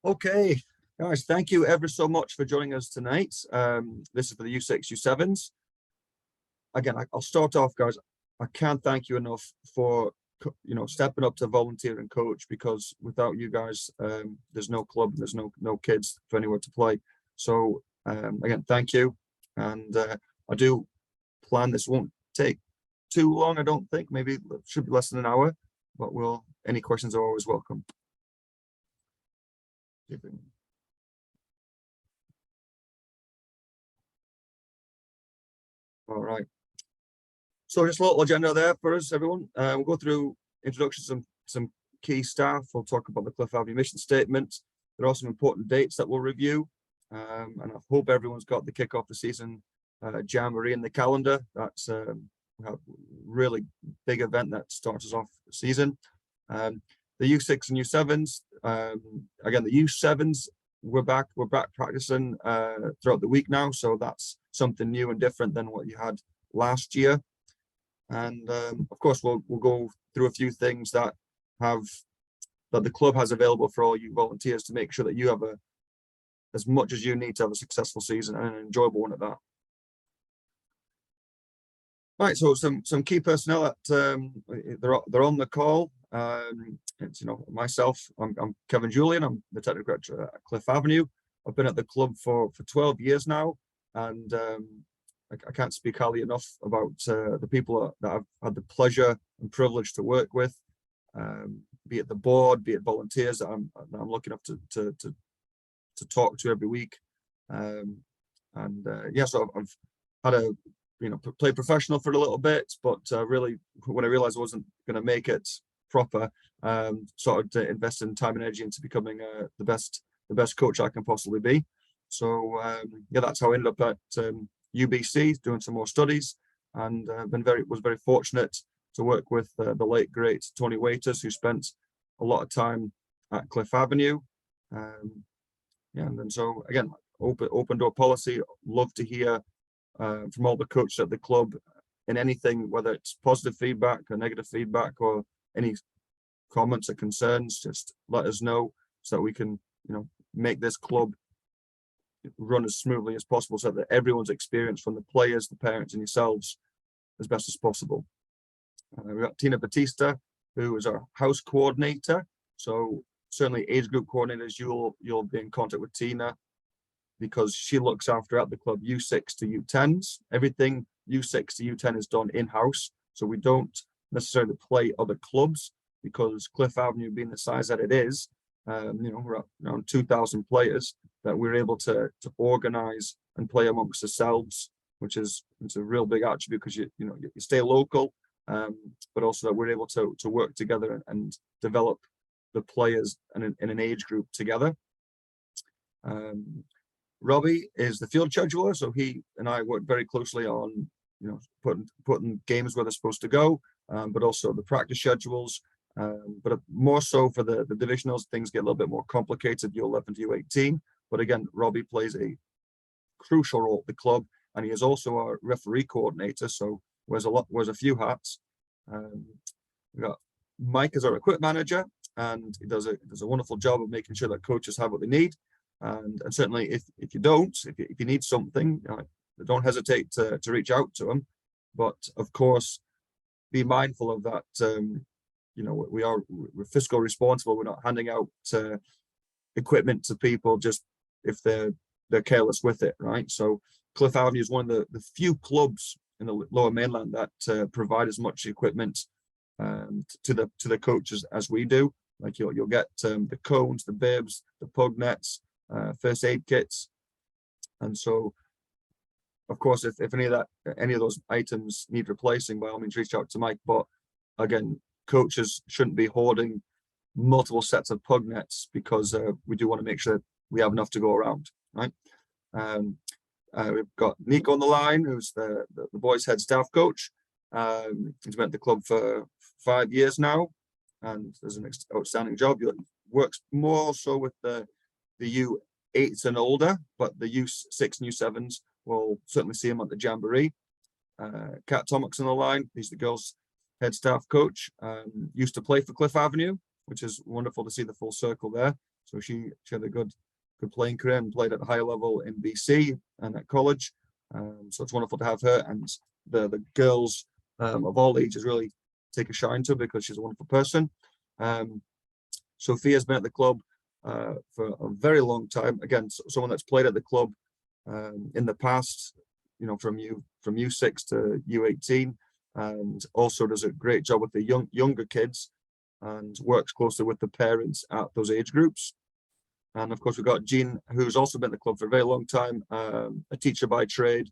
Okay, guys, thank you ever so much for joining us tonight. This is for the U6, U7s. Again, I'll start off, guys. I can't thank you enough for stepping up to volunteer and coach, because without you guys, there's no club, there's no kids for anywhere to play. So again, thank you. And I do plan this won't take too long, I don't think. Maybe it should be less than an hour, but any questions are always welcome. All right. So just a little agenda there for us, everyone. We'll go through introductions to some key staff. We'll talk about the Cliff Avenue mission statement. There are some important dates that we'll review. And I hope everyone's got the kickoff the season Jamboree in the calendar. That's a really big event that starts us off the season. The U6 and U7s. Again, the U7s, we're back practicing throughout the week now. So that's something new and different than what you had last year. And of course, we'll go through a few things that the club has available for all you volunteers to make sure that you have as much as you need to have a successful season and an enjoyable one at that. Right, so some key personnel that they're on the call. It's myself. I'm Kevin Julian. I'm the technical director at Cliff Avenue. I've been at the club for 12 years now, and I can't speak highly enough about the people that I've had the pleasure and privilege to work with, be it the board, be it volunteers that I'm lucky enough to talk to every week. Yeah, so I've had play professional for a little bit, but really when I realized I wasn't going to make it proper, started to invest in time and energy into becoming the best coach I can possibly be. So yeah, that's how I ended up at UBC doing some more studies, and was very fortunate to work with the late great Tony Waiters, who spent a lot of time at Cliff Avenue. Yeah, and then so again, open door policy. Love to hear from all the coaches at the club in anything, whether it's positive feedback or negative feedback or any comments or concerns. Just let us know so that we can make this club run as smoothly as possible, so that everyone's experience, from the players, the parents, and yourselves, as best as possible. We've got Tina Batista, who is our house coordinator. So certainly age group coordinators, you'll be in contact with Tina, because she looks after at the club U6 to U10s. Everything U6 to U10 is done in-house. So we don't necessarily play other clubs, because Cliff Avenue, being the size that it is, we're at around 2,000 players, that we're able to organize and play amongst ourselves, which is a real big attribute, because you stay local, but also that we're able to work together and develop the players in an age group together. Robbie is the field scheduler, so he and I work very closely on putting games where they're supposed to go, but also the practice schedules. But more so for the divisionals, things get a little bit more complicated, U11 to U18. But again, Robbie plays a crucial role at the club, and he is also our referee coordinator, so wears a few hats. We've got Mike as our equip manager, and he does a wonderful job of making sure that coaches have what they need. And certainly, if you need something, don't hesitate to reach out to him. But of course, be mindful of that. We're fiscal responsible. We're not handing out equipment to people just if they're careless with it, right? So Cliff Avenue is one of the few clubs in the Lower Mainland that provide as much equipment to the coaches as we do. Like you'll get the cones, the bibs, the pug nets, first aid kits, and so of course if any of those items need replacing, by all means reach out to Mike. But again, coaches shouldn't be hoarding multiple sets of pug nets, because we do want to make sure we have enough to go around, right? We've got Nico on the line, who's the boys' head staff coach. He's been at the club for 5 years now, and does an outstanding job. He works more so with the U8s and older, but the U6 and U7s will certainly see him at the Jamboree. Kat Tomick's on the line. He's the girls' head staff coach. Used to play for Cliff Avenue, which is wonderful to see the full circle there. So she had a good playing career and played at a high level in BC and at college. So it's wonderful to have her, and the girls of all ages really take a shine to her because she's a wonderful person. Sophia's been at the club for a very long time. Again, someone that's played at the club in the past, from U6 to U18, and also does a great job with the younger kids and works closely with the parents at those age groups. And of course, we've got Jean, who's also been at the club for a very long time, a teacher by trade.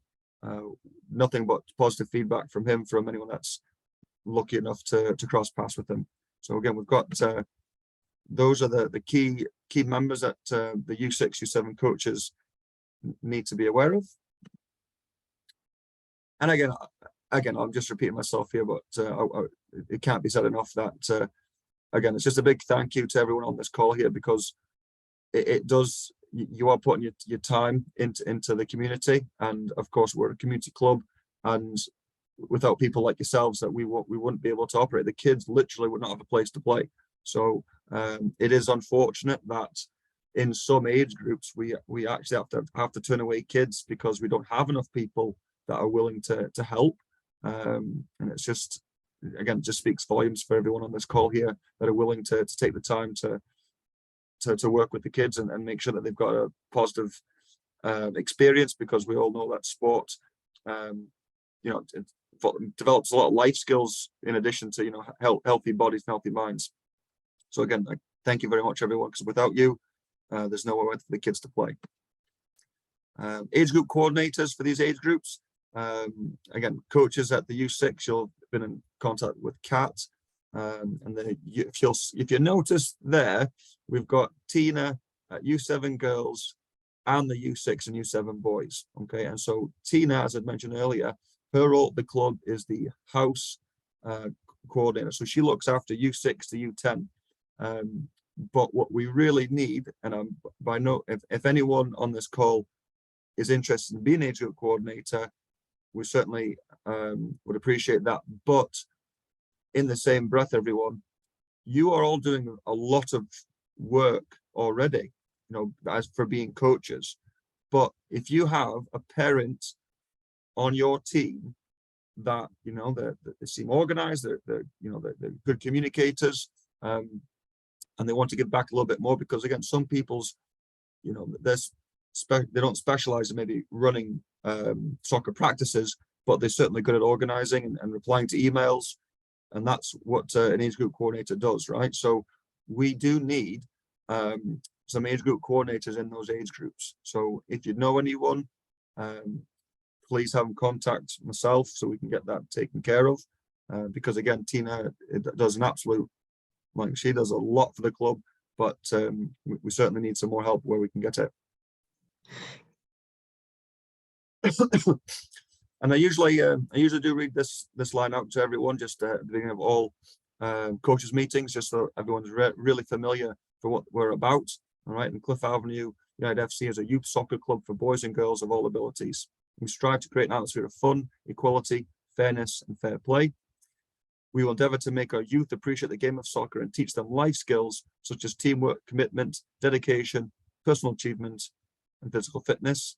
Nothing but positive feedback from him, from anyone that's lucky enough to cross paths with him. So again, we've got those are the key members that the U6, U7 coaches need to be aware of. And again, I'm just repeating myself here, but it can't be said enough that again, it's just a big thank you to everyone on this call here, because it does, you are putting your time into the community. And of course, we're a community club, and without people like yourselves, that we wouldn't be able to operate. The kids literally would not have a place to play. So it is unfortunate that in some age groups we actually have to turn away kids because we don't have enough people that are willing to help. And it's just, again, just speaks volumes for everyone on this call here that are willing to take the time to work with the kids and make sure that they've got a positive experience, because we all know that sport, it develops a lot of life skills in addition to, healthy bodies and healthy minds. So again, thank you very much, everyone, because without you, there's nowhere for the kids to play. Age group coordinators for these age groups. Again, coaches at the U6, you'll have been in contact with Kat. And then if you notice there, we've got Tina at U7 girls and the U6 and U7 boys. Okay, and so Tina, as I mentioned earlier, her role at the club is the house coordinator. So she looks after U6 to U10. But what we really need, and if anyone on this call is interested in being age group coordinator, we certainly would appreciate that. But in the same breath, everyone, you are all doing a lot of work already, as for being coaches. But if you have a parent on your team that, they seem organized, they're good communicators, and they want to give back a little bit more, because again, some people's, they don't specialize in maybe running soccer practices, but they're certainly good at organizing and replying to emails. And that's what an age group coordinator does, right? So we do need some age group coordinators in those age groups. So if you know anyone, please have them contact myself so we can get that taken care of. Because again, Tina does an absolute, she does a lot for the club, but we certainly need some more help where we can get it. And I usually do read this line out to everyone just at the beginning of all coaches meetings, just so everyone's really familiar for what we're about. All right, and Cliff Avenue United FC is a youth soccer club for boys and girls of all abilities. We strive to create an atmosphere of fun, equality, fairness, and fair play. We will endeavour to make our youth appreciate the game of soccer and teach them life skills such as teamwork, commitment, dedication, personal achievement, and physical fitness.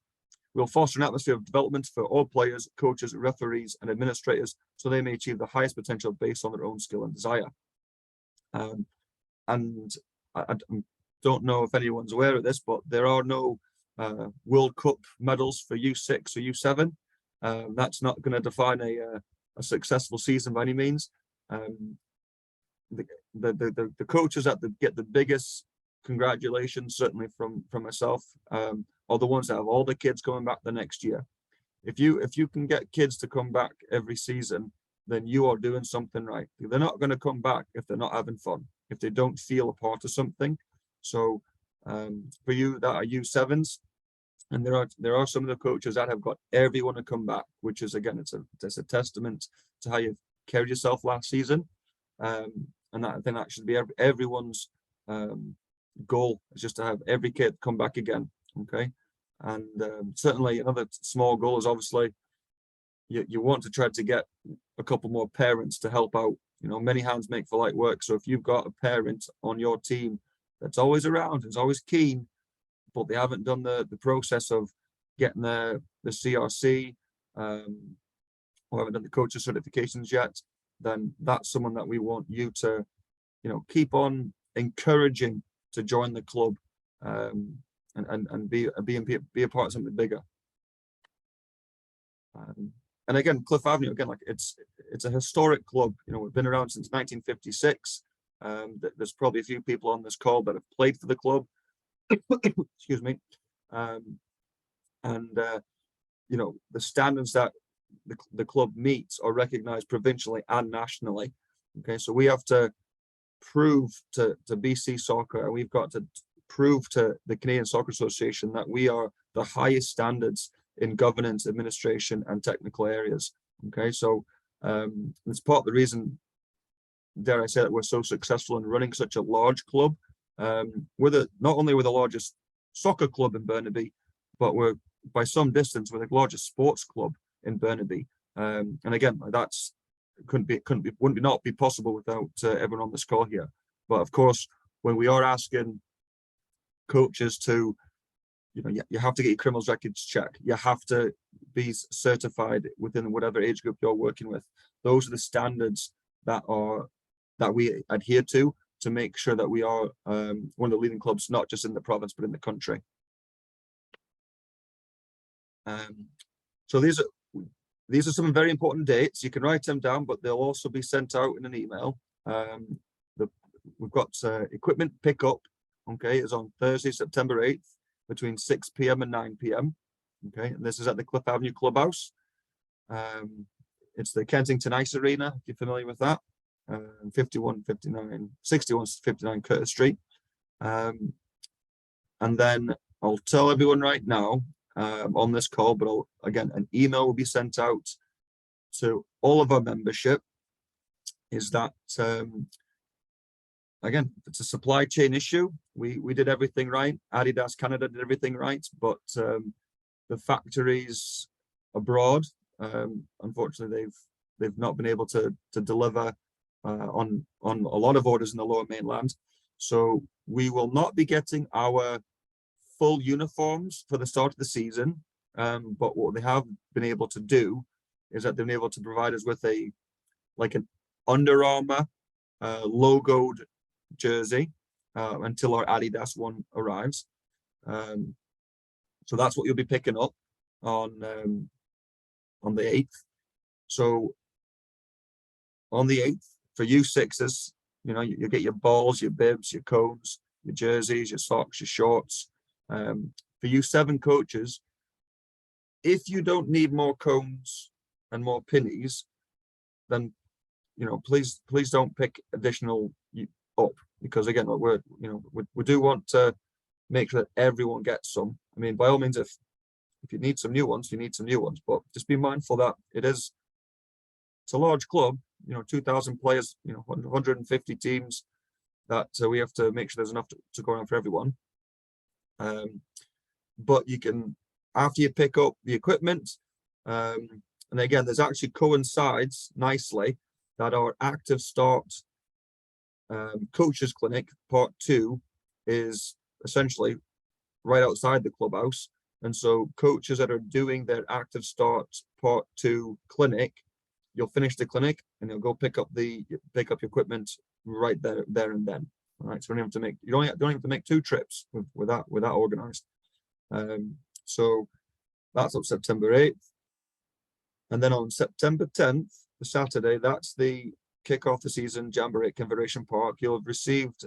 We will foster an atmosphere of development for all players, coaches, referees, and administrators, so they may achieve the highest potential based on their own skill and desire. And I don't know if anyone's aware of this, but there are no World Cup medals for U6 or U7. That's not going to define a successful season by any means. The coaches that get the biggest congratulations, certainly from myself, are the ones that have all the kids coming back the next year. If you can get kids to come back every season, then you are doing something right. They're not going to come back if they're not having fun, if they don't feel a part of something. So for you that are U7s, and there are some of the coaches that have got everyone to come back, which is, again, it's a testament to how you've carried yourself last season, and that I think that should be everyone's goal, is just to have every kid come back again. Okay, and certainly another small goal is obviously you want to try to get a couple more parents to help out. Many hands make for light work. So if you've got a parent on your team that's always around, is always keen, but they haven't done the process of getting the CRC, or haven't done the coaches certifications yet, then that's someone that we want you to, keep on encouraging to join the club, and be a part of something bigger. And again, Cliff Avenue, again, like it's a historic club. We've been around since 1956. There's probably a few people on this call that have played for the club. Excuse me. And the standards that the club meets are recognized provincially and nationally. Okay, so we have to prove to BC Soccer, and we've got to prove to the Canadian Soccer Association that we are the highest standards in governance, administration, and technical areas. Okay, so it's part of the reason, dare I say, that we're so successful in running such a large club. Not only we're the largest soccer club in Burnaby, but we're by some distance we're the largest sports club in Burnaby. And again, that's wouldn't not be possible without everyone on this call here. But of course, when we are asking coaches to, you have to get your criminal records checked. You have to be certified within whatever age group you're working with. Those are the standards that we adhere to make sure that we are one of the leading clubs, not just in the province, but in the country. So these are some very important dates. You can write them down, but they'll also be sent out in an email. We've got equipment pickup, okay, is on Thursday, September 8th, between 6 p.m. and 9 p.m. Okay, and this is at the Cliff Avenue Clubhouse. It's the Kensington Ice Arena, if you're familiar with that. 6159 Curtis Street. And then I'll tell everyone right now on this call, but again, an email will be sent out to all of our membership, is that again, it's a supply chain issue. We did everything right. Adidas Canada did everything right, but the factories abroad, unfortunately, they've not been able to deliver on a lot of orders in the Lower Mainland. So we will not be getting our full uniforms for the start of the season. But what they have been able to do is that they've been able to provide us with an Under Armour logoed jersey until our Adidas one arrives. So that's what you'll be picking up on the 8th. So on the 8th, for you sixes, you get your balls, your bibs, your cones, your jerseys, your socks, your shorts. For you 7 coaches, if you don't need more cones and more pinnies, then please don't pick additional up, because again, we do want to make sure that everyone gets some. I mean, by all means, if you need some new ones, you need some new ones, but just be mindful that it's a large club, 2,000 players, 150 teams, that we have to make sure there's enough to go around for everyone. But you can, after you pick up the equipment, and again, there's actually coincides nicely that our active start coaches clinic part 2 is essentially right outside the clubhouse. And so coaches that are doing their active start part 2 clinic, you'll finish the clinic and you'll go pick up your equipment right there and then. All right, so you don't have to make 2 trips with that organized. So that's up September 8th. And then on September 10th, the Saturday, that's the kick-off the season Jamboree at Confederation Park. You'll have received,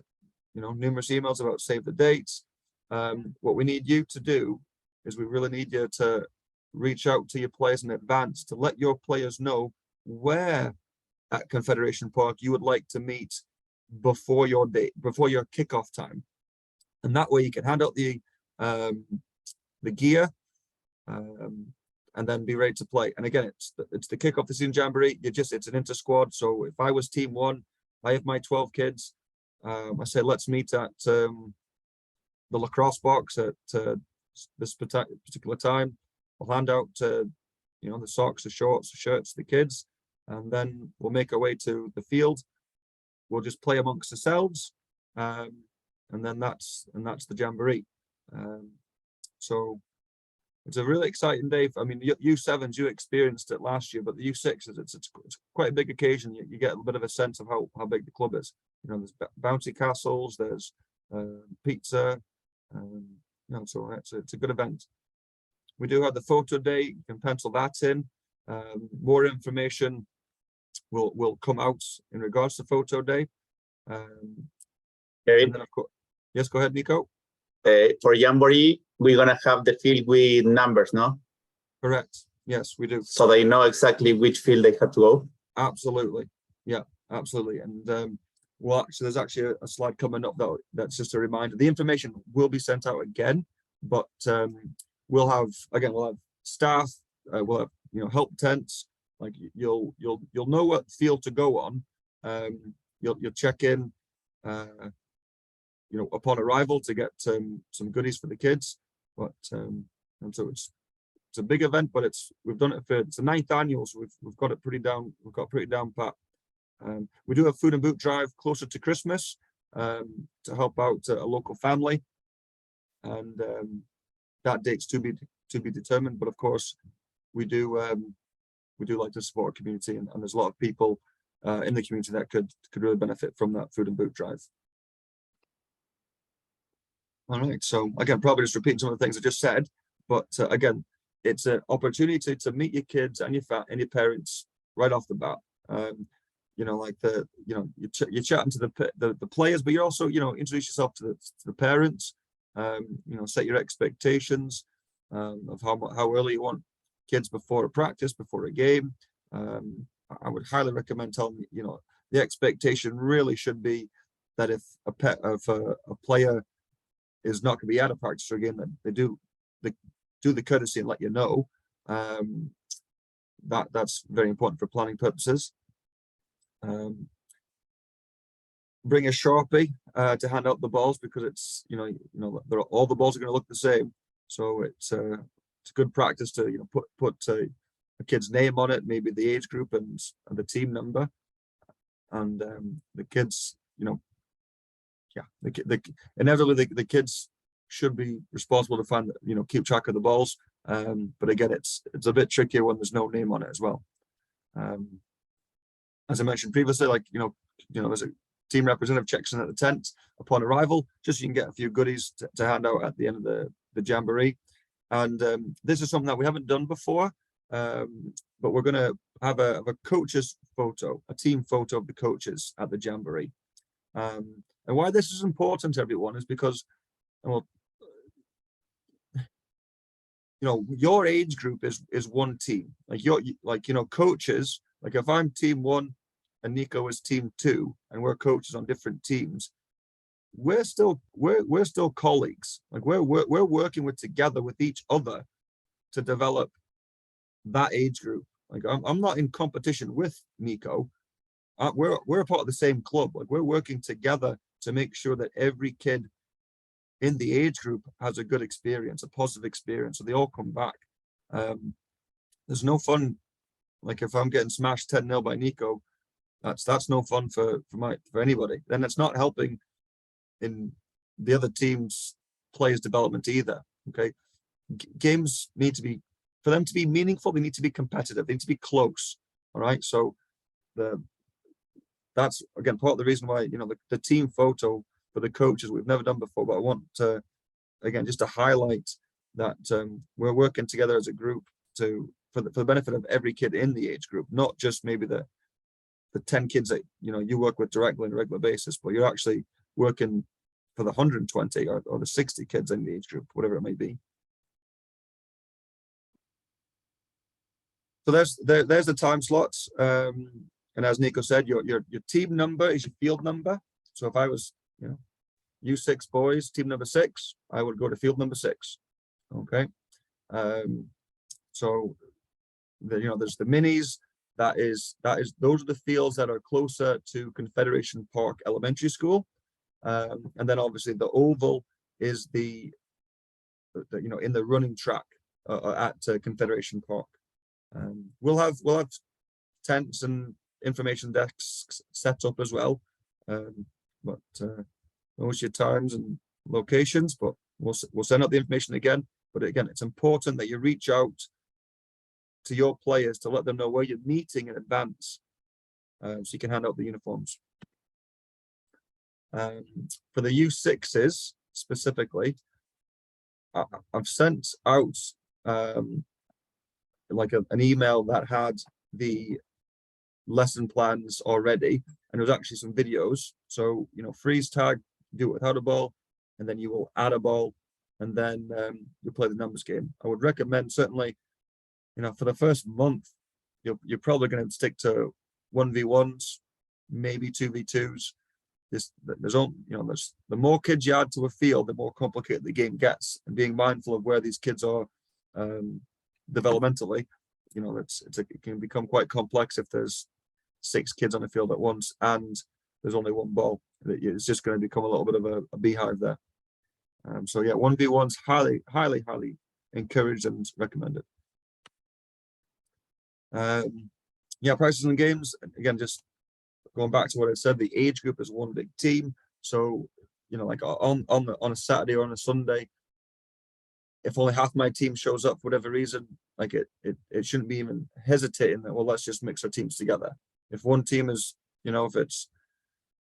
numerous emails about save the dates. What we need you to do is we really need you to reach out to your players in advance to let your players know where at Confederation Park you would like to meet before your kickoff time, and that way you can hand out the gear and then be ready to play. And again, it's the kickoff the season Jamboree. It's an inter squad. So if I was team 1, I have my 12 kids. I say let's meet at the lacrosse box at this particular time. I'll hand out the socks, the shorts, the shirts to the kids, and then we'll make our way to the field. We'll just play amongst ourselves. and then that's the jamboree. So it's a really exciting day. I mean, U7s, you experienced it last year, but the U6s, it's quite a big occasion. You get a bit of a sense of how big the club is. You know, there's bouncy castles, there's pizza, you know, so it's a good event. We do have the photo day. You can pencil that in. More information will come out in regards to photo day. Okay. And then of course, yes, go ahead, Nico. For Jamboree, we're gonna have the field with numbers, no? Correct. Yes, we do. So they know exactly which field they have to go. Absolutely. Yeah, absolutely. And well, actually, there's actually a slide coming up that's just a reminder. The information will be sent out again, but we'll have staff. We'll have, you know, help tents. Like you'll know what field to go on. You'll check in, you know, upon arrival to get some goodies for the kids. But and so it's a big event, but we've done it for it's the 9th annual, so we've got it pretty down. We've got pretty down pat. We do have food and boot drive closer to Christmas to help out a local family, and that date's to be determined. But of course, we do like to support our community, and there's a lot of people in the community that could really benefit from that food and boot drive. All right, so again, probably just repeating some of the things I just said, but again, it's an opportunity to meet your kids and your parents right off the bat. You know, like you're chatting to the players, but you're also, you know, introduce yourself to the parents. You know, set your expectations of how early you want kids before a practice, before a game. I would highly recommend telling, you know, the expectation really should be that if a player is not going to be at a practice or a game, then they do the courtesy and let you know. That's very important for planning purposes. Bring a Sharpie to hand out the balls, because it's, you know, all the balls are going to look the same. So it's a good practice to, you know, put a kid's name on it, maybe the age group and the team number, and the kids, you know, yeah, inevitably the kids should be responsible to find, you know, keep track of the balls. But again, it's a bit trickier when there's no name on it as well. As I mentioned previously, like, you know, there's a team representative checks in at the tent upon arrival, just so you can get a few goodies to hand out at the end of the jamboree. And this is something that we haven't done before, but we're going to have a coach's photo, a team photo of the coaches at the jamboree. And why this is important, everyone, is because, well, you know, your age group is one team. Like you know, coaches. Like if I'm team 1 and Nico is team 2, and we're coaches on different teams, we're still colleagues. Like we're working together with each other to develop that age group. Like I'm not in competition with Nico. We're a part of the same club. Like we're working together to make sure that every kid in the age group has a good experience, a positive experience, so they all come back. There's no fun, like if I'm getting smashed 10-0 by Nico, that's no fun for anybody. Then it's not helping in the other team's players' development either. Okay, games need to be, for them to be meaningful, they need to be competitive, they need to be close. All right, so that's again part of the reason why, you know, the team photo for the coaches we've never done before, but I want to again just to highlight that we're working together as a group for the benefit of every kid in the age group, not just maybe the 10 kids that, you know, you work with directly on a regular basis, but you're actually working for the 120 or the 60 kids in the age group, whatever it may be. So there's the time slots. And as Nico said, your team number is your field number. So if I was, you know, U6 boys, team number 6, I would go to field number 6. Okay. So you know, there's the minis. Those are the fields that are closer to Confederation Park Elementary School. And then obviously the oval is the you know, in the running track at Confederation Park. We'll have tents and information desks set up as well, but knows your times and locations, but we'll send out the information again. But again, it's important that you reach out to your players to let them know where you're meeting in advance, so you can hand out the uniforms. For the U6s specifically, I've sent out like an email that had the lesson plans already, and there was actually some videos. So, you know, freeze tag, do it without a ball, and then you will add a ball, and then you play the numbers game. I would recommend, certainly, you know, for the first month, you're probably going to stick to 1v1s, maybe 2v2s. There's the more kids you add to a field, the more complicated the game gets, and being mindful of where these kids are developmentally, you know, it can become quite complex if there's 6 kids on the field at once and there's only one ball. It's just going to become a little bit of a beehive there. So yeah, 1v1's highly encouraged and recommended. Yeah, prices and games, again, just going back to what I said, the age group is one big team. So, you know, like on a Saturday or on a Sunday, if only half my team shows up for whatever reason, like it shouldn't be even hesitating that, well, let's just mix our teams together. If one team is, you know, if it's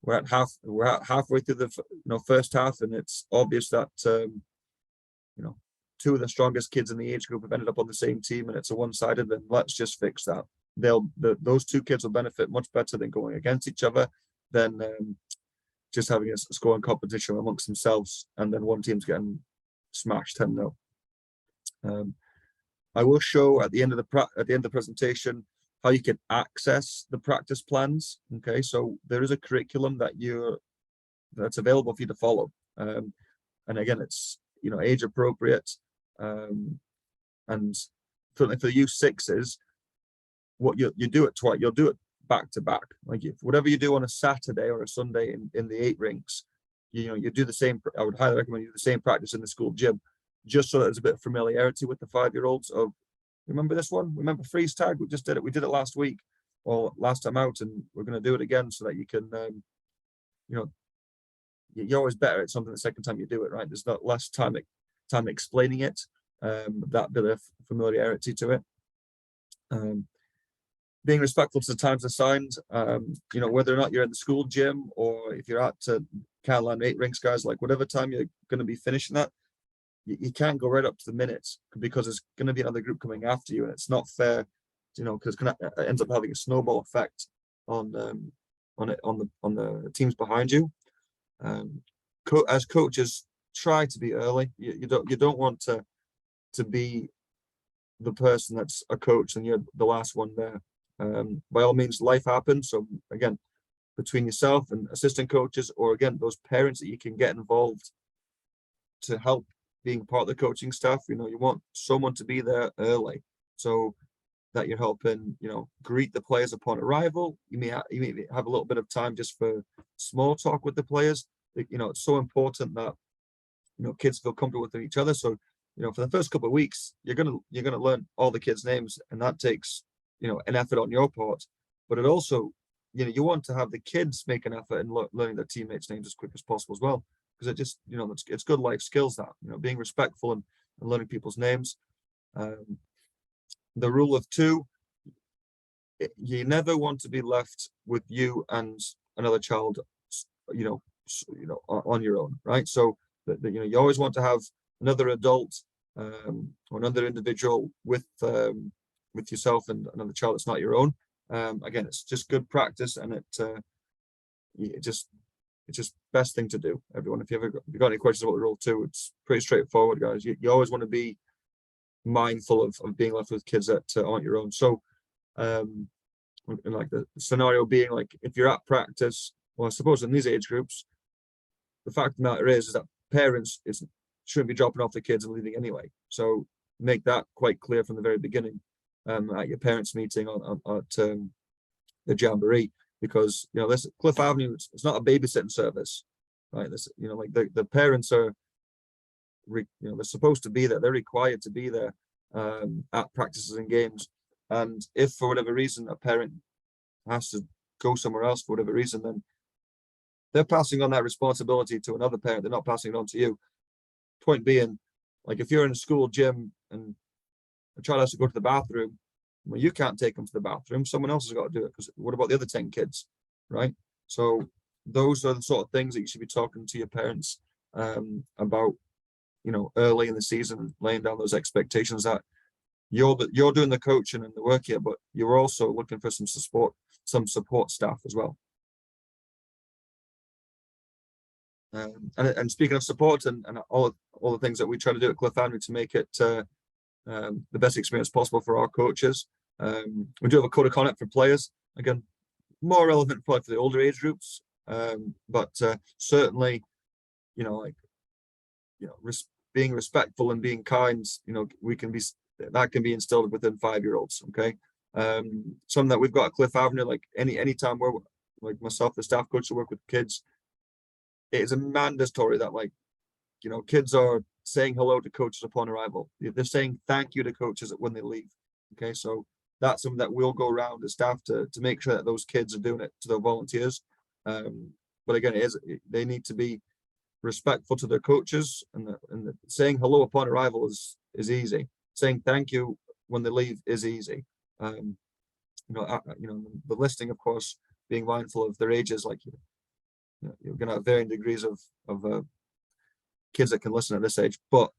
we're at halfway through the first half, and it's obvious that you know, 2 of the strongest kids in the age group have ended up on the same team and it's a one-sided, then let's just fix that. Those 2 kids will benefit much better than going against each other than just having a scoring competition amongst themselves and then one team's getting smashed 10-0. I will show at the end of the presentation how you can access the practice plans. Okay, so there is a curriculum that's available for you to follow, and again, it's, you know, age appropriate, and certainly for the U6s, what you do it twice, you'll do it back to back. Like whatever you do on a Saturday or a Sunday in the 8 rinks, you know, you do the same. I would highly recommend you do the same practice in the school gym, just so that there's a bit of familiarity with the 5-year-olds of, remember this one? Remember freeze tag? We just did it. We did it last week or last time out, and we're going to do it again so that you can, you know, you're always better at something the second time you do it, right? There's not less time explaining it, that bit of familiarity to it. Being respectful to the times assigned, you know, whether or not you're in the school gym or if you're at Caroline 8 rinks, guys, like whatever time you're going to be finishing that, you can't go right up to the minutes, because there's going to be another group coming after you, and it's not fair, you know, because it ends up having a snowball effect on the teams behind you. As coaches, try to be early. You don't want to be the person that's a coach and you're the last one there. By all means, life happens. So again, between yourself and assistant coaches, or again, those parents that you can get involved to help being part of the coaching staff, you know, you want someone to be there early so that you're helping, you know, greet the players upon arrival. You may have a little bit of time just for small talk with the players. You know, it's so important that, you know, kids feel comfortable with each other. So, you know, for the first couple of weeks, you're gonna learn all the kids' names, and that takes, you know, an effort on your part. But it also, you know, you want to have the kids make an effort in learning their teammates' names as quick as possible as well, because it just, you know, it's good life skills, that, you know, being respectful and learning people's names. The rule of 2, you never want to be left with you and another child, you know, on your own, right? So that, you know, you always want to have another adult or another individual with yourself and another child that's not your own. Again, it's just good practice, and it's just best thing to do, everyone. If you've got any questions about the rule 2, it's pretty straightforward, guys. You always want to be mindful of being left with kids that aren't your own. So like the scenario being, like, if you're at practice, well, I suppose in these age groups, the fact of the matter is that parents shouldn't be dropping off the kids and leaving anyway. So make that quite clear from the very beginning at your parents' meeting at the Jamboree, because, you know, this Cliff Avenue, it's not a babysitting service, right? This, you know, like the parents are, you know, they're supposed to be there. They're required to be there at practices and games. And if for whatever reason a parent has to go somewhere else for whatever reason, then they're passing on that responsibility to another parent. They're not passing it on to you. Point being, like if you're in a school gym and a child has to go to the bathroom, well, you can't take them to the bathroom. Someone else has got to do it, because what about the other 10 kids, right? So those are the sort of things that you should be talking to your parents about, early in the season, laying down those expectations that you're doing the coaching and the work here, but you're also looking for some support staff as well. And speaking of support and all the things that we try to do at Cliff Family to make it the best experience possible for our coaches, we do have a code of conduct for players. Again, more relevant probably for the older age groups, but certainly, being respectful and being kind, that can be instilled within 5-year-olds. Okay, something that we've got at Cliff Avenue, like any time where, like myself, the staff coach to work with kids, it is a mandatory that, kids are saying hello to coaches upon arrival. They're saying thank you to coaches when they leave. Okay, so that's something that we'll go around as staff to make sure that those kids are doing it to their volunteers. But again, they need to be respectful to their coaches, and saying hello upon arrival is easy. Saying thank you when they leave is easy. The listing, of course, being mindful of their ages, you're going to have varying degrees of kids that can listen at this age, but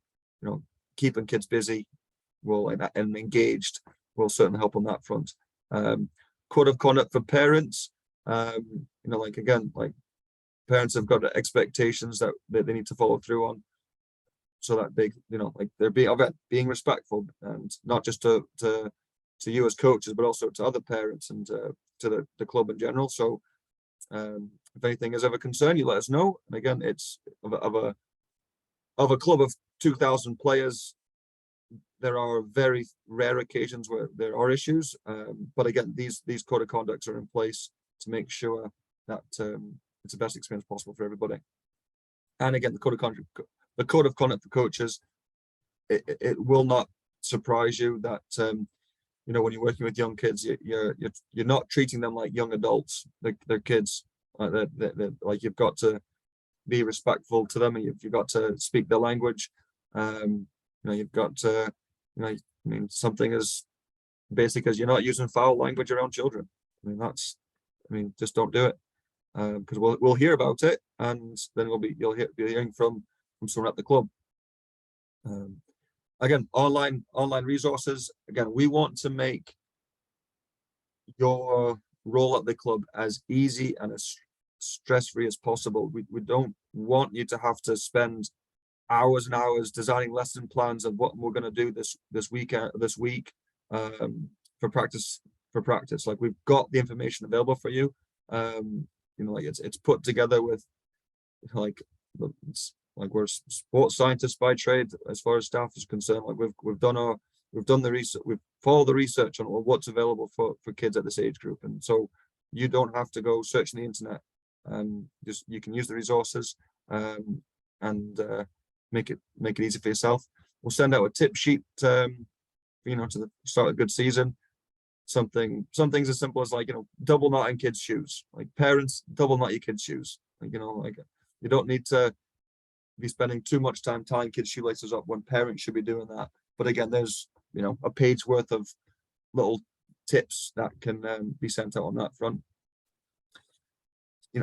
keeping kids busy and engaged will certainly help on that front. Code of conduct for parents, parents have got expectations that they need to follow through on, so that they're being respectful, and not just to you as coaches, but also to other parents and to the club in general. So if anything is of a concern, you let us know. And again, it's of a club of 2,000 players, there are very rare occasions where there are issues. But again, these code of conducts are in place to make sure that it's the best experience possible for everybody. And again, the code of conduct for coaches, it will not surprise you that when you're working with young kids, you're not treating them like young adults. They're kids. You've got to be respectful to them, and you've got to speak their language. You've got to, something as basic as you're not using foul language around children. Just don't do it, because we'll hear about it, and then you'll be hearing from someone at the club. Again, online resources. Again, we want to make your role at the club as easy and as stress-free as possible. We don't want you to have to spend hours and hours designing lesson plans of what we're going to do this week for practice. Like, we've got the information available for you. It's put together with we're sports scientists by trade as far as staff is concerned. We've done the research, we've followed the research on what's available for kids at this age group, and so you don't have to go searching the internet. You can use the resources and make it easy for yourself. We'll send out a tip sheet to start a good season. Some things as simple as double knotting kids' shoes. Like, parents, double knot your kids' shoes. You don't need to be spending too much time tying kids' shoelaces up when parents should be doing that. But again, there's a page worth of little tips that can be sent out on that front.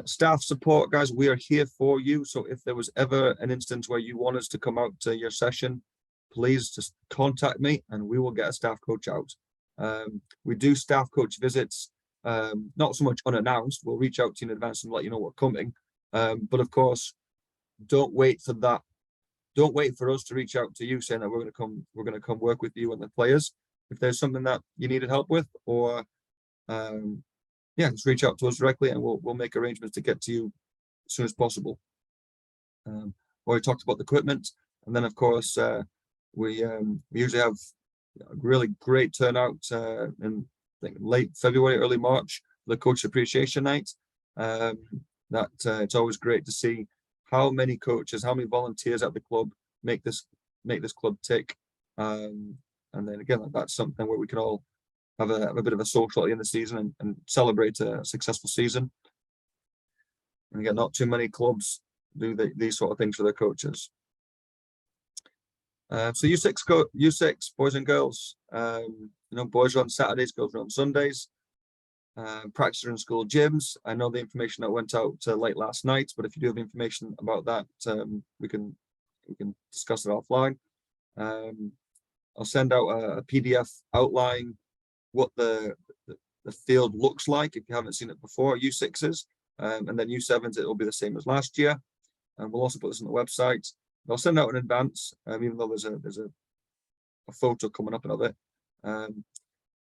Staff support, guys, we are here for you. So if there was ever an instance where you want us to come out to your session, please just contact me and we will get a staff coach out. We do staff coach visits, not so much unannounced. We'll reach out to you in advance and let you know we're coming. But of course, don't wait for that. Don't wait for us to reach out to you saying that we're going to come work with you and the players. If there's something that you needed help with, or just reach out to us directly and we'll make arrangements to get to you as soon as possible. We talked about the equipment, and then of course we usually have a really great turnout in late February, early March for the coach appreciation night. It's always great to see how many coaches, how many volunteers at the club make this club tick. And then again, that's something where we can all have a bit of a social at the end of the season and celebrate a successful season. And again, not too many clubs do these sort of things for their coaches. So U6 boys and girls, boys are on Saturdays, girls are on Sundays. Practice in school gyms. I know the information that went out late last night, but if you do have information about that, we can discuss it offline. I'll send out a PDF outlining what the field looks like if you haven't seen it before. U6s, and then U7s, it will be the same as last year. And we'll also put this on the website. I'll send out in advance, even though there's a photo coming up of it.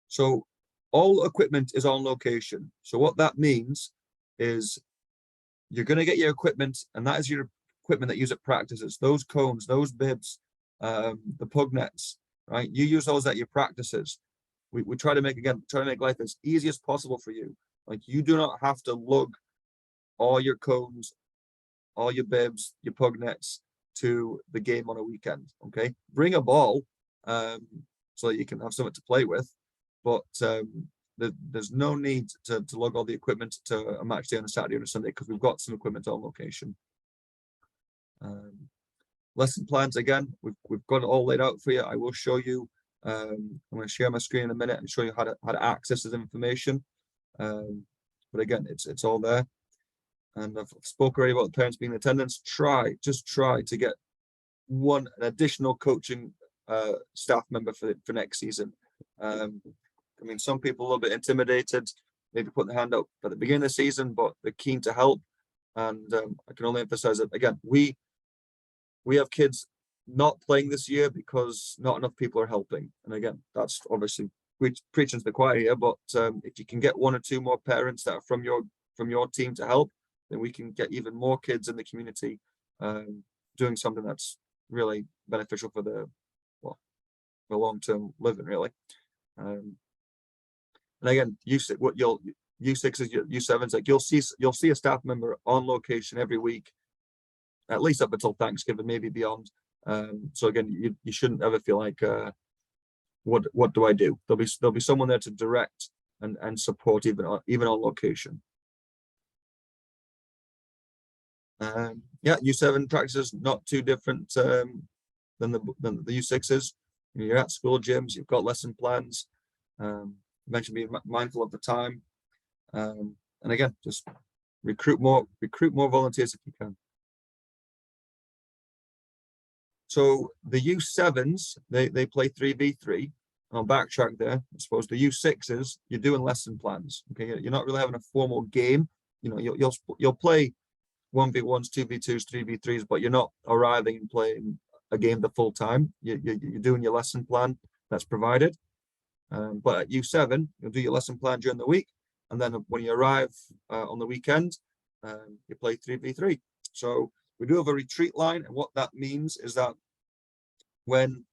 So all equipment is on location. So what that means is you're going to get your equipment, and that is your equipment that you use at practices. Those cones, those bibs, the pug nets, right? You use those at your practices. We try to make life as easy as possible for you. Like, you do not have to lug all your cones, all your bibs, your pug nets to the game on a weekend. Okay, bring a ball so that you can have something to play with, but there's no need to lug all the equipment to a match day on a Saturday or a Sunday, because we've got some equipment on location. Lesson plans, again, we've got it all laid out for you. I will show you. I'm going to share my screen in a minute and show you how to access this information. But again, it's all there. And I've spoke already about the parents being in attendance. Just try to get an additional coaching staff member for next season. I mean, some people are a little bit intimidated, maybe putting their hand up at the beginning of the season, but they're keen to help. And I can only emphasize that, again, we have kids not playing this year because not enough people are helping. And again, that's obviously preaching to the choir here, but if you can get one or two more parents that are from your team to help, then we can get even more kids in the community doing something that's really beneficial for the long-term living, really. And again, U6s, U7s, like you'll see a staff member on location every week, at least up until Thanksgiving, maybe beyond. So again, you shouldn't ever feel like, what do I do? There'll be someone there to direct and support even on location. Yeah, U7 practices not too different than the U6s. You're at school gyms, you've got lesson plans. Mentioned being mindful of the time, and again, just recruit more volunteers if you can. So the U7s, they play 3v3. I'll backtrack there. I suppose the U6s, you're doing lesson plans. Okay, you're not really having a formal game. You'll play 1v1s, 2v2s, 3v3s, but you're not arriving and playing a game the full time. You're doing your lesson plan that's provided. But at U7, you'll do your lesson plan during the week, and then when you arrive on the weekend, you play 3v3. So we do have a retreat line, and what that means is that when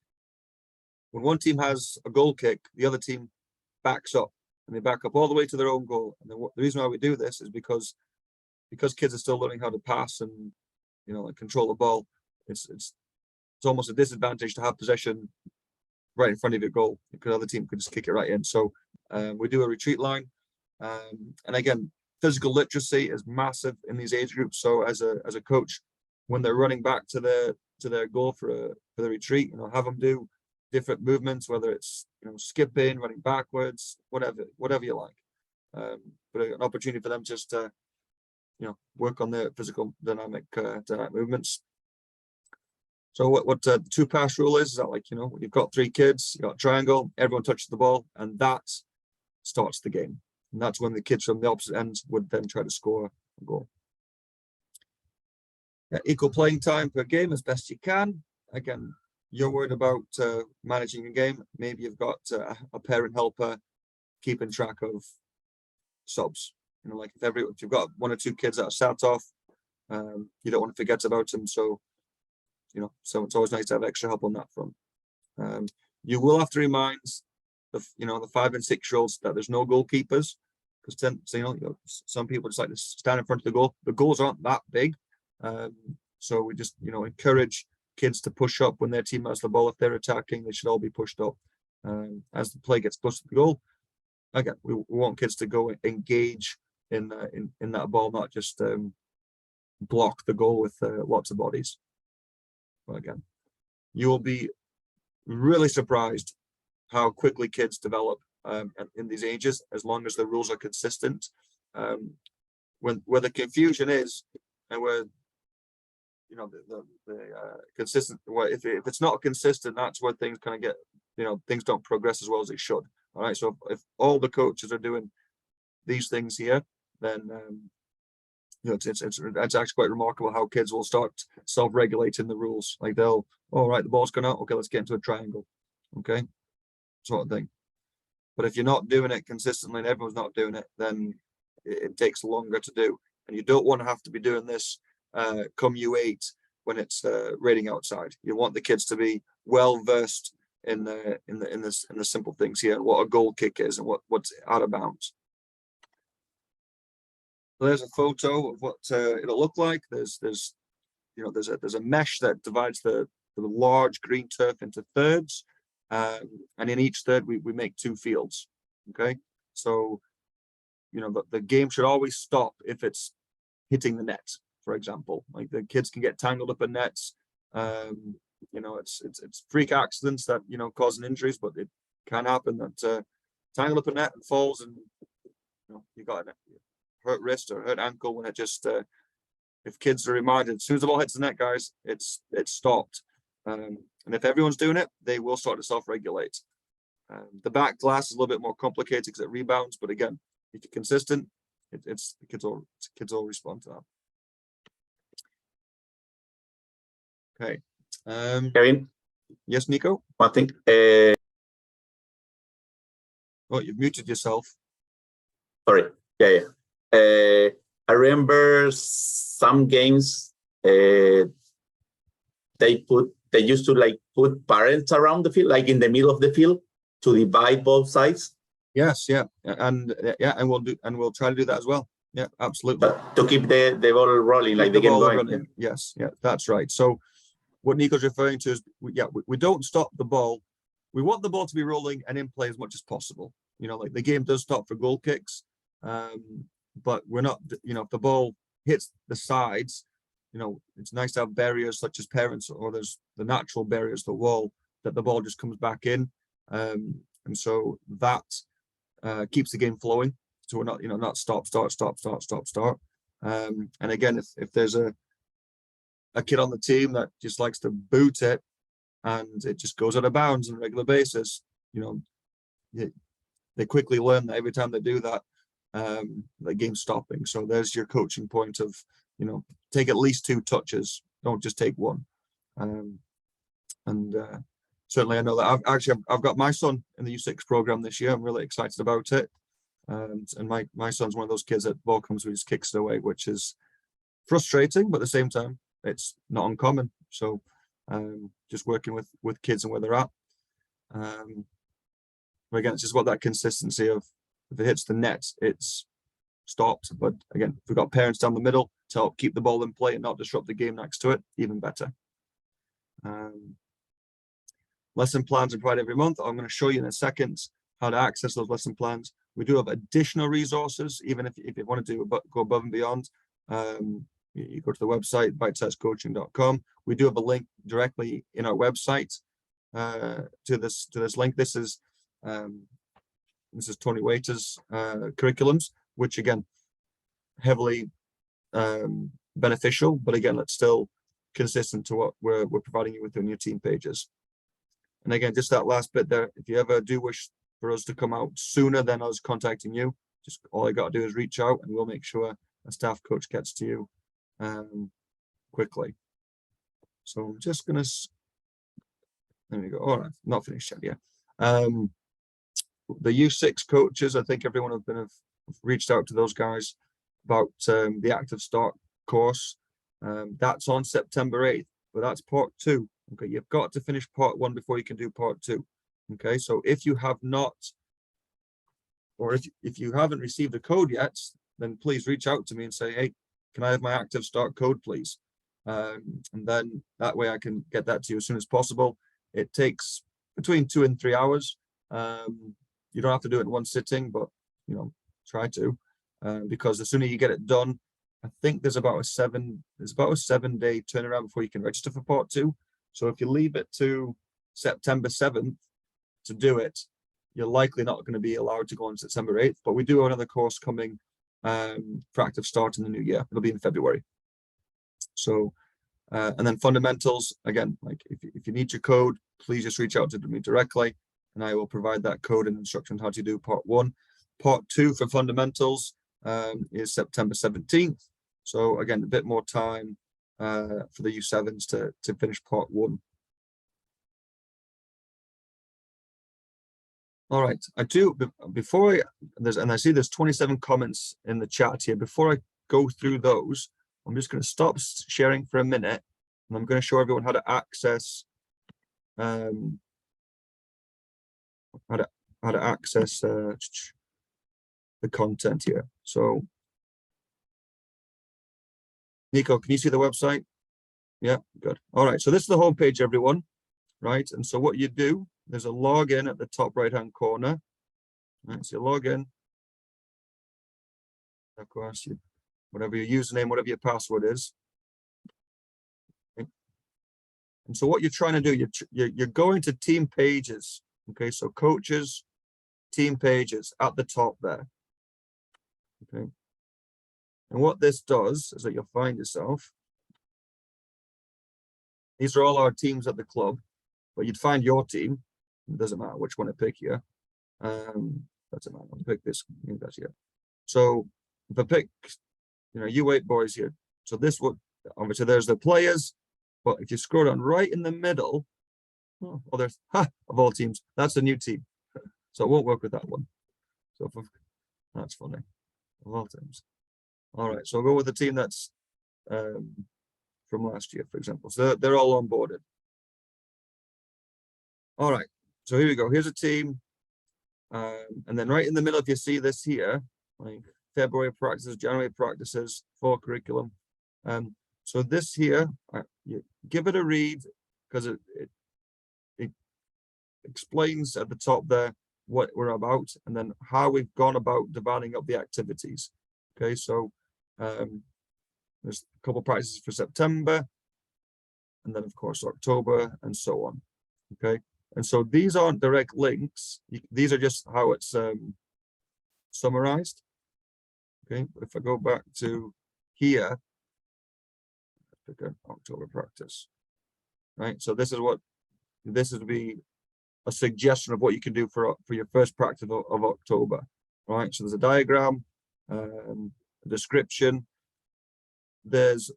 one team has a goal kick, the other team backs up, and they back up all the way to their own goal. And the reason why we do this is because kids are still learning how to pass and control the ball. It's almost a disadvantage to have possession right in front of your goal, because the other team could just kick it right in. So we do a retreat line, and again, physical literacy is massive in these age groups. So as a coach, when they're running back to their goal for the retreat, have them do different movements, whether it's skipping, running backwards, whatever you like. But an opportunity for them just to work on their physical dynamic movements. So what the 2-pass rule is that, like, you've got 3 kids, you've got a triangle, everyone touches the ball, and that starts the game. And that's when the kids from the opposite ends would then try to score a goal. Equal playing time per game as best you can. Again, you're worried about managing a game. Maybe you've got a parent helper keeping track of subs. Like if you've got 1 or 2 kids that are sat off, you don't want to forget about them. So so it's always nice to have extra help on that front. You will have to remind the 5 and 6-year-olds that there's no goalkeepers, because some people just like to stand in front of the goal. The goals aren't that big, so we just encourage kids to push up when their team has the ball. If they're attacking, they should all be pushed up as the play gets close to the goal. Again, we want kids to go engage in that ball, not just block the goal with lots of bodies. But again, you will be really surprised how quickly kids develop in these ages, as long as the rules are consistent. Where the confusion is, and where the consistent, if it's not consistent, that's where things kind of get, things don't progress as well as they should. All right, so if all the coaches are doing these things here, then it's actually quite remarkable how kids will start self-regulating the rules. Like they'll, all right, the ball's gone out, okay, let's get into a triangle, okay, sort of thing. But if you're not doing it consistently and everyone's not doing it, then it takes longer to do. And you don't want to have to be doing this come U8 when it's raining outside. You want the kids to be well versed in the simple things here, what a goal kick is and what's out of bounds. So there's a photo of what it'll look like. There's a mesh that divides the large green turf into thirds, and in each third we make 2 fields. Okay, so the game should always stop if it's hitting the net. For example, like the kids can get tangled up in nets. It's freak accidents that causing injuries, but it can happen that tangle up a net and falls, and you got a hurt wrist or hurt ankle when it just if kids are reminded as soon as the ball hits the net, guys, it's stopped. And if everyone's doing it, they will start to self-regulate. The back glass is a little bit more complicated because it rebounds, but again, if you're consistent, the kids all respond to that. Okay. Kevin? Yes, Nico? One thing. Oh, you've muted yourself. Sorry. Yeah. I remember some games they used to put parents around the field, like in the middle of the field, to divide both sides. Yes, yeah, and we'll try to do that as well. Yeah, absolutely. But to keep the ball rolling, like the game going. Running. Yes, yeah, that's right. So what Nico's referring to is, we don't stop the ball. We want the ball to be rolling and in play as much as possible. Like the game does stop for goal kicks, but we're not. If the ball hits the sides, it's nice to have barriers such as parents, or there's the natural barriers, the wall, that the ball just comes back in, and so that keeps the game flowing. So we're not, not stop, start. And again, if there's a kid on the team that just likes to boot it and it just goes out of bounds on a regular basis, they quickly learn that every time they do that, the game's stopping. So there's your coaching point of, take at least 2 touches, don't just take 1. Certainly I know that I've got my son in the U6 program this year. I'm really excited about it. And my son's one of those kids that ball comes, we just kicks it away, which is frustrating, but at the same time, it's not uncommon. So just working with kids and where they're at. But again, it's just about that consistency of, if it hits the net, it's stopped. But again, if we've got parents down the middle to help keep the ball in play and not disrupt the game next to it, even better. Lesson plans are provided every month. I'm going to show you in a second how to access those lesson plans. We do have additional resources, even if you want to go above and beyond. You go to the website, bitesizecoaching.com. We do have a link directly in our website to this link. This is Tony Waiter's curriculums, which again, heavily beneficial, but again, it's still consistent to what we're providing you with on your team pages. And again, just that last bit there, if you ever do wish for us to come out sooner than us contacting you, just all I got to do is reach out and we'll make sure a staff coach gets to you quickly. So I'm just gonna, there we go. All right, not finished yet. Yeah. The U6 coaches, I think everyone have reached out to those guys about the Active Start course. That's on September 8th, but that's part 2. Okay, you've got to finish part 1 before you can do part 2. Okay, so if you have not, or if you haven't received a code yet, then please reach out to me and say, hey, can I have my Active Start code, please? And then that way I can get that to you as soon as possible. It takes between 2 and 3 hours. You don't have to do it in one sitting, but try to, because the sooner you get it done, I think there's about a 7-day turnaround before you can register for part 2. So if you leave it to September 7th to do it, you're likely not going to be allowed to go on September 8th. But we do have another course coming for active start in the new year. It'll be in February. So and then fundamentals, again, like if you need your code, please just reach out to me directly, and I will provide that code and instructions how to do part 1. Part 2 for fundamentals is September 17th. So again, a bit more time for the U7s to finish part 1. All right, I do, before I see there's 27 comments in the chat here. Before I go through those, I'm just going to stop sharing for a minute, and I'm going to show everyone how to access how to access the content here. So Nico, can you see the website? Yeah, good. All right, so this is the homepage, everyone, right? And so what you do, there's a login at the top right-hand corner. Right, so you log in. Of course, whatever your username, whatever your password is. Okay. And so what you're trying to do, you're going to team pages. Okay, so coaches, team pages at the top there. Okay. And what this does is that you'll find yourself. These are all our teams at the club, but you'd find your team. It doesn't matter which one I pick here. Doesn't matter. I'll pick this. That's here. So if I pick, U8 boys here. So this would obviously there's the players, but if you scroll down right in the middle, there's of all teams, that's a new team. So it won't work with that one. So that's funny. Of all teams. All right. So I'll go with the team that's from last year, for example. So they're all onboarded. All right. So here we go. Here's a team. And then right in the middle, if you see this here, like February practices, January practices, fall curriculum. So this here, you give it a read, because it explains at the top there what we're about, and then how we've gone about dividing up the activities. Okay, so there's a couple practices for September, and then of course October, and so on. Okay, and so these aren't direct links. These are just how it's summarized. Okay, but if I go back to here, pick an October practice, right? So this would be a suggestion of what you can do for your first practice of October, right? So there's a diagram, a description. There's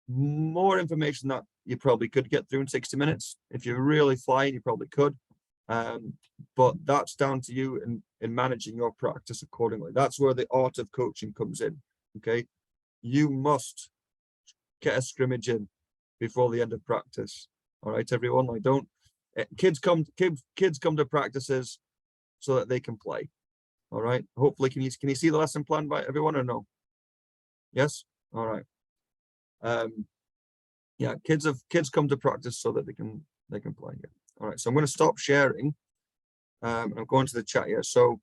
more information that you probably could get through in 60 minutes. If you're really flying, you probably could. But that's down to you in managing your practice accordingly. That's where the art of coaching comes in. Okay, you must get a scrimmage in before the end of practice. All right, everyone. Like, don't kids come to practices so that they can play. All right. Hopefully, can you see the lesson plan by everyone or no? Yes. All right. Yeah, kids come to practice so that they can play. Yeah. All right. So I'm going to stop sharing. I'm going to the chat here. So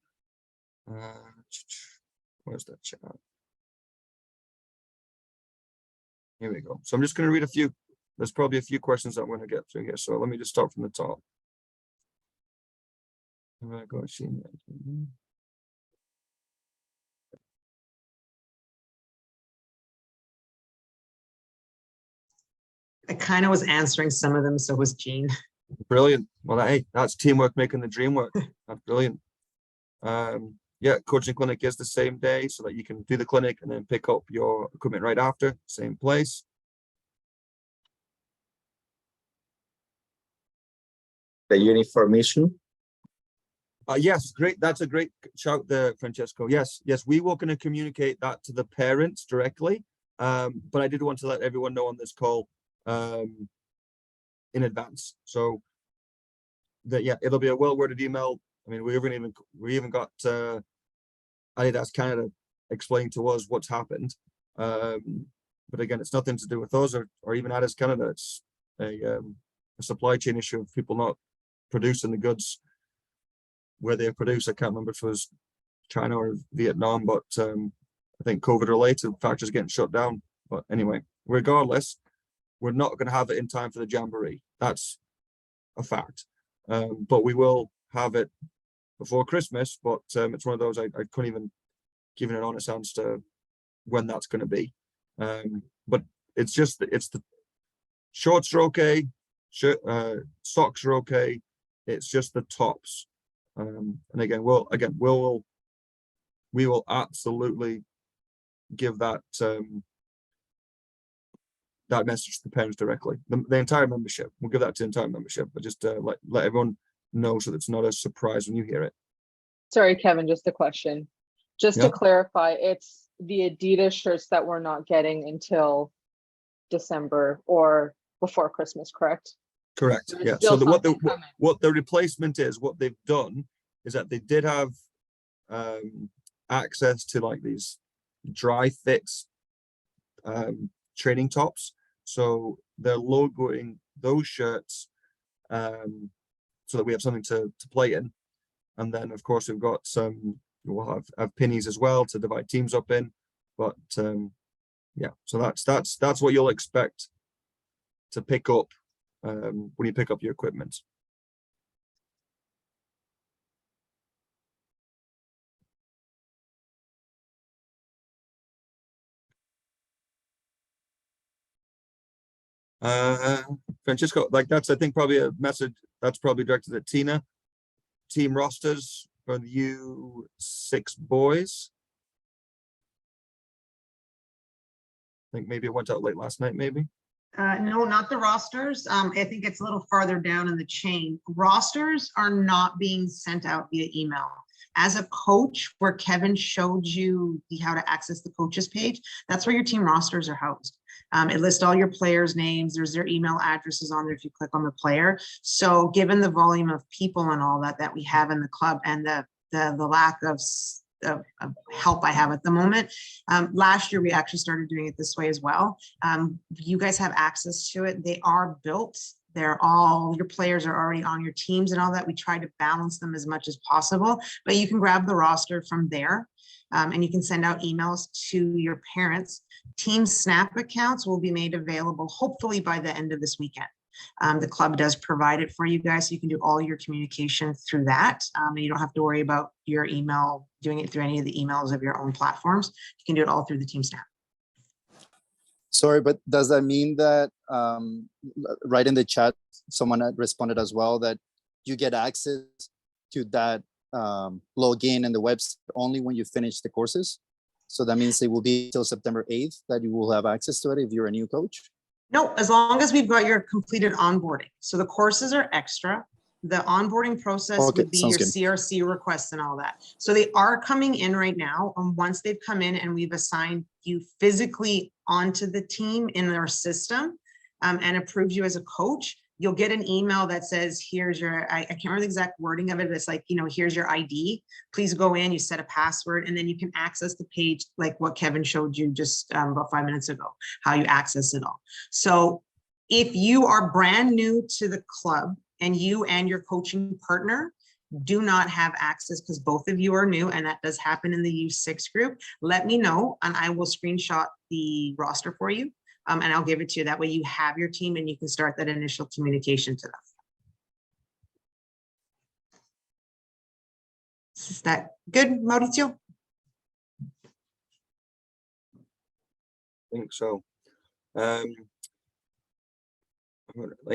where's that chat? Here we go. So I'm just going to read a few. There's probably a few questions that I'm going to get through here. So let me just start from the top. I'm going to go see. I kind of was answering some of them, so was Jean. Brilliant. Well, hey, that's teamwork making the dream work. That's brilliant. Yeah, coaching clinic is the same day, so that you can do the clinic and then pick up your equipment right after, same place. The uniformation. Yes, great. That's a great shout there, Francesco. Yes, we were going to communicate that to the parents directly, but I did want to let everyone know on this call in advance, so that it'll be a well-worded email. I mean, we even got Adidas Canada explaining to us what's happened, but again, it's nothing to do with us or even Adidas Canada. It's a supply chain issue of people not producing the goods where they're produced. I can't remember if it was China or Vietnam, but I think COVID related factors getting shut down. But anyway, regardless, we're not going to have it in time for the Jamboree. That's a fact. But we will have it before Christmas. But it's one of those I couldn't even give an honest answer when that's going to be. But it's the shorts are okay, socks are okay. It's just the tops. And again, we will absolutely give that that message to the parents directly. The entire membership, we'll give that to the entire membership, but just let everyone know so that it's not a surprise when you hear it. Sorry, Kevin, just a question. Just Yeah. to clarify, it's the Adidas shirts that we're not getting until December or before Christmas, correct? Correct. There's Yeah. still So something coming. what the replacement is, what they've done is that they did have access to like these dry fits training tops. So they're logoing those shirts so that we have something to play in. And then of course we've got we'll have pennies as well to divide teams up in. But yeah, so that's what you'll expect to pick up when you pick up your equipment. Francisco, like that's I think probably a message that's probably directed at Tina. Team rosters for the U6 boys. I think maybe it went out late last night, maybe. No, not the rosters. I think it's a little farther down in the chain. Rosters are not being sent out via email. As a coach, where Kevin showed you how to access the coaches page, that's where your team rosters are housed. It lists all your players' names. There's their email addresses on there if you click on the player. So given the volume of people and all that we have in the club and the lack of help I have at the moment. Last year, we actually started doing it this way as well. You guys have access to it. They are built. Your players are already on your teams and all that. We try to balance them as much as possible, but you can grab the roster from there and you can send out emails to your parents. Team Snap accounts will be made available hopefully by the end of this weekend. The club does provide it for you guys, so you can do all your communication through that. And you don't have to worry about your email, doing it through any of the emails of your own platforms. You can do it all through the Team Snap. Sorry, but does that mean that right in the chat, someone had responded as well that you get access to that login and the website only when you finish the courses? So that means it will be till September 8th that you will have access to it if you're a new coach? No, as long as we've got your completed onboarding. So the courses are extra. The onboarding process Okay, would be sounds your good. CRC requests and all that. So they are coming in right now. And once they've come in and we've assigned you physically onto the team in their system and approved you as a coach, you'll get an email that says, here's your, I can't remember the exact wording of it, but it's like, here's your ID. Please go in, you set a password, and then you can access the page like what Kevin showed you just about 5 minutes ago, how you access it all. So if you are brand new to the club and you and your coaching partner do not have access because both of you are new, and that does happen in the U6 group, let me know and I will screenshot the roster for you. And I'll give it to you. That way you have your team and you can start that initial communication to them. Is that good, Mauricio? I think so. Yeah,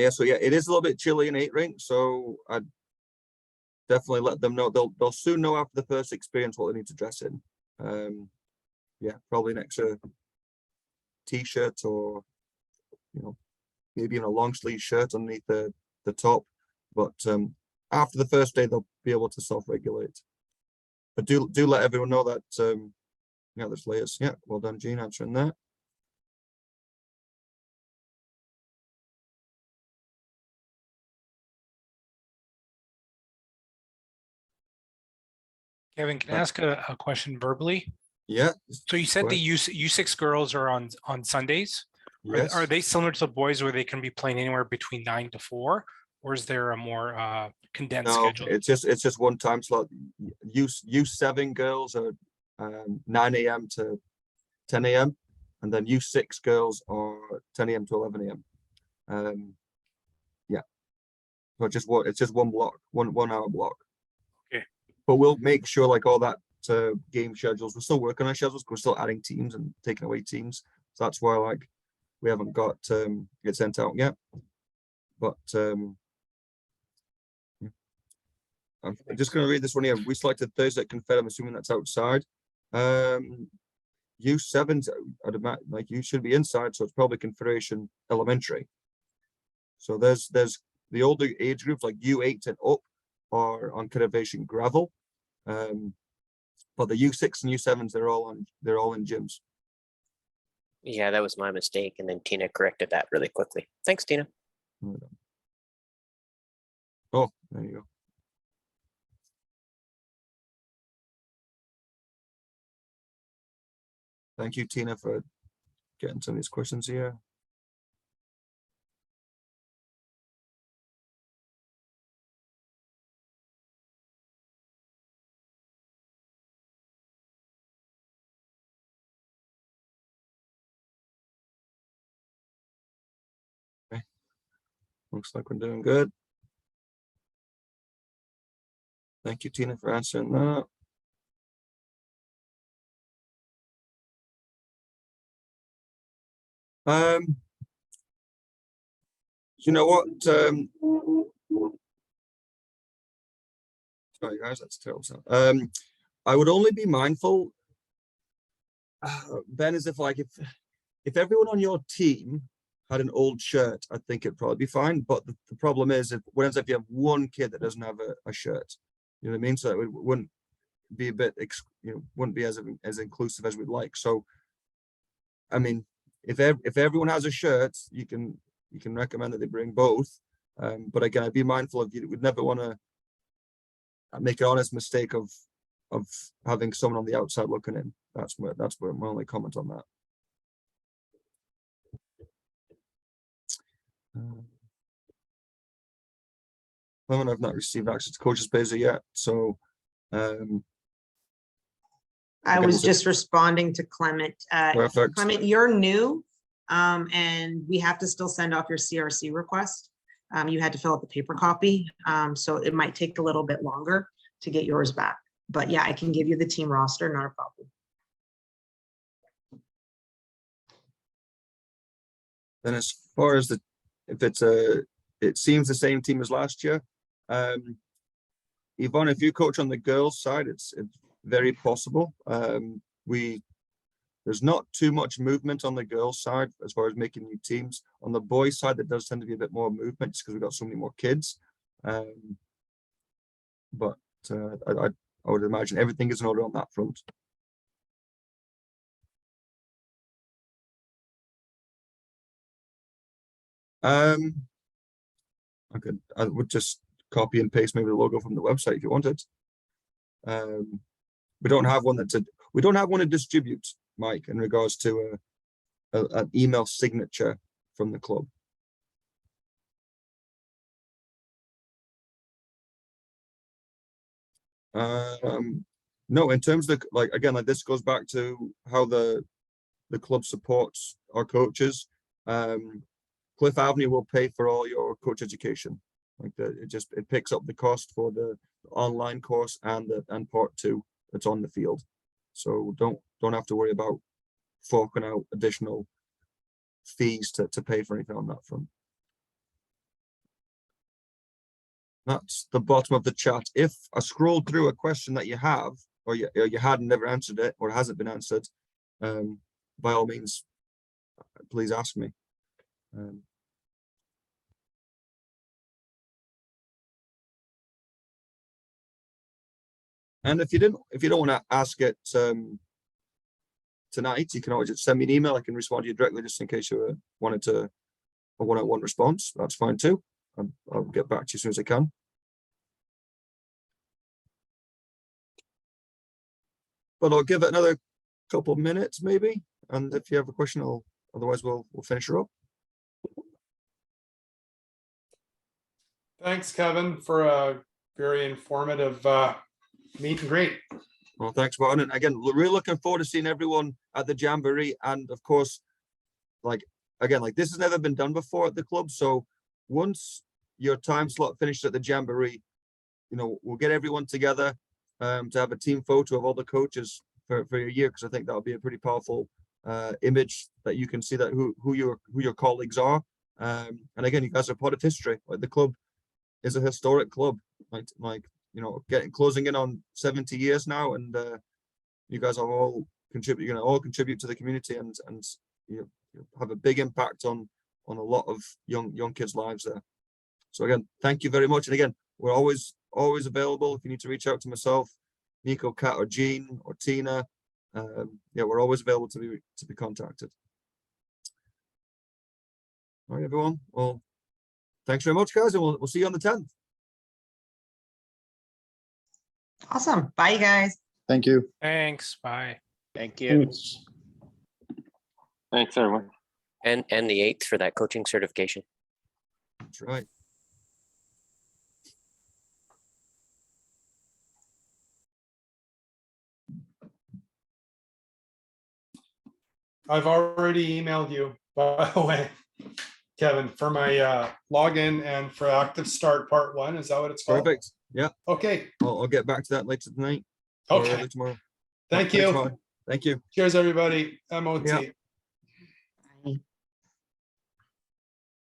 so yeah, it is a little bit chilly in 8 Rink, so I'd definitely let them know. They'll soon know after the first experience what they need to dress in. Yeah, probably an extra t-shirt or maybe even a long sleeve shirt underneath the top. But after the first day, they'll be able to self-regulate. But do let everyone know that yeah, there's layers. Yeah, well done, Jean, answering that. Kevin, can I ask a question verbally? Yeah. So you said Go the ahead. U6 girls are on Sundays. Yes. Are they similar to the boys where they can be playing anywhere between 9 to 4, or is there a more condensed No, schedule? it's just one time slot. U7 girls are 9 a.m. to 10 a.m. and then U6 girls are 10 a.m. to 11 a.m. Yeah, so it's just one block, one hour block. Okay. But we'll make sure like all that game schedules. We're still working on schedules. We're still adding teams and taking away teams. So that's why like we haven't got it sent out yet. But I'm just going to read this one here. We selected Thursday at Confed. I'm assuming that's outside. U7s, I'd imagine, like you should be inside, so it's probably Confederation Elementary. So there's the older age groups like U8 and up are on Confederation Gravel, but the U6 and U7s they're all in gyms. Yeah, that was my mistake. And then Tina corrected that really quickly. Thanks, Tina. Oh, there you go. Thank you, Tina, for getting some of these questions here. Okay. Looks like we're doing good. Thank you, Tina, for answering that. You know what? Sorry, guys, that's terrible sound. I would only be mindful, Ben, is if everyone on your team had an old shirt, I think it'd probably be fine. But the problem is, if you have one kid that doesn't have a shirt, you know what I mean? So it wouldn't be a bit, wouldn't be as inclusive as we'd like. So, I mean, if everyone has a shirt, you can recommend that they bring both. But again, I'd be mindful of you would never want to make an honest mistake of having someone on the outside looking in. That's my only comment on that. I've not received access to coaches Baser yet, so I was just responding to Clement. Perfect. Clement, you're new, and we have to still send off your CRC request. You had to fill out the paper copy, so it might take a little bit longer to get yours back. But yeah, I can give you the team roster, not a problem. Then as far as it seems the same team as last year. Yvonne, if you coach on the girls' side, it's very possible. There's not too much movement on the girls' side as far as making new teams. On the boys' side, there does tend to be a bit more movement just because we've got so many more kids. But I would imagine everything is in order on that front. I would just copy and paste maybe the logo from the website if you wanted. We don't have one we don't have one to distribute, Mike, in regards to an email signature from the club. No, in terms of this goes back to how the club supports our coaches. Cliff Avenue will pay for all your coach education. It picks up the cost for the online course and part 2 that's on the field. So don't have to worry about forking out additional fees to pay for anything on that front. That's the bottom of the chat. If I scroll through a question that you have, or you had and never answered it, or hasn't been answered, by all means, please ask me. And if you don't want to ask it tonight, you can always just send me an email. I can respond to you directly, just in case you wanted to a one-on-one response. That's fine too. I'll get back to you as soon as I can. But I'll give it another couple of minutes, maybe. And if you have a question, otherwise we'll finish her up. Thanks, Kevin, for a very informative meet and greet. Well, thanks, Martin. And again, really looking forward to seeing everyone at the Jamboree. And of course, like, again, like this has never been done before at the club. So once your time slot finishes at the Jamboree, you know, we'll get everyone together to have a team photo of all the coaches for a year, because I think that'll be a pretty powerful image that you can see that who your colleagues are. And again, you guys are part of history. Like the club is a historic club. Like you know, closing in on 70 years now, and you guys are all contribute to the community, and you have a big impact on a lot of young kids' lives there. So again, thank you very much. And again, we're always available if you need to reach out to myself, Nico, Kat, or Jean, or Tina. Yeah, we're always available to be contacted. All right, everyone. Well, thanks very much, guys, and we'll see you on the 10th. Awesome. Bye, you guys. Thank you. Thanks, bye. Thank you. Thanks, everyone. And the 8th for that coaching certification. That's right. I've already emailed you, by the way, Kevin, for my login and for active start part 1. Is that what it's called? Perfect. Yeah. Okay. I'll get back to that later tonight. Or Okay. early tomorrow. Thank Thanks, you. Martin. Thank you. Cheers, everybody. MOT. Yeah.